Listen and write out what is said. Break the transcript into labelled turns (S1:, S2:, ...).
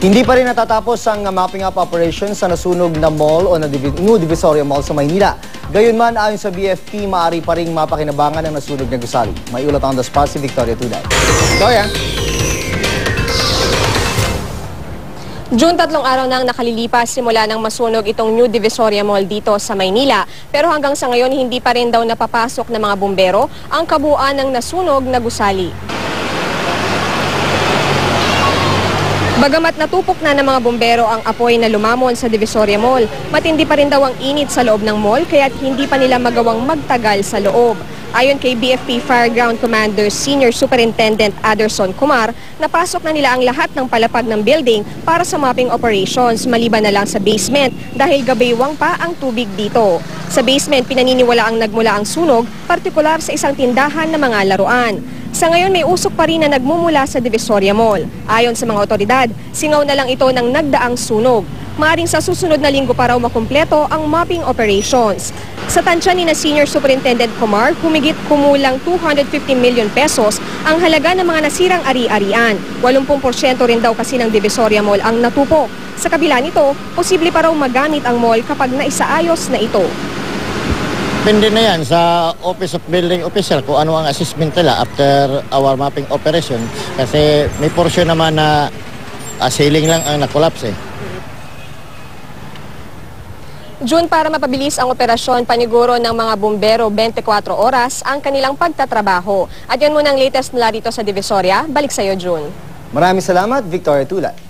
S1: Hindi pa rin natatapos ang mapping up operations sa nasunog na mall o na New Divisoria Mall sa Maynila. Gayunman, ayon sa BFP, maaari pa rin mapakinabangan ang nasunog na gusali. May ulat on the spot si Victoria Tulay. Victoria?
S2: June 3 araw nang nakalilipas simula nang masunog itong New Divisoria Mall dito sa Maynila. Pero hanggang sa ngayon, hindi pa rin daw napapasok ng mga bumbero ang kabuuan ng nasunog na gusali. Bagamat natupok na ng mga bumbero ang apoy na lumamon sa Divisoria Mall, matindi pa rin daw ang init sa loob ng mall kaya't hindi pa nila magawang magtagal sa loob. Ayon kay BFP Fireground Commander Senior Superintendent Aderson Kumar, napasok na nila ang lahat ng palapag ng building para sa mapping operations maliban na lang sa basement dahil gabaywang pa ang tubig dito. Sa basement, pinaniniwala ang nagmula ang sunog, partikular sa isang tindahan ng mga laruan. Sa ngayon, may usok pa rin na nagmumula sa Divisoria Mall. Ayon sa mga otoridad, singaw na lang ito ng nagdaang sunog. Maaring sa susunod na linggo pa raw makumpleto ang mapping operations. Sa tansya ni na Senior Superintendent Kumar, humigit kumulang 250 million pesos ang halaga ng mga nasirang ari-arian. 80% rin daw kasi ng Divisoria Mall ang natupok. Sa kabila nito, posible pa raw magamit ang mall kapag naisaayos na ito.
S3: Depende na yan sa Office of Building Official kung ano ang assessment nila after our mapping operation. Kasi may portion naman na ceiling lang ang nakolapse.
S2: June, para mapabilis ang operasyon, paniguro ng mga bumbero 24 oras ang kanilang pagtatrabaho. At yan muna ang latest nila rito sa Divisoria. Balik sa iyo, June.
S1: Maraming salamat, Victoria Tulay.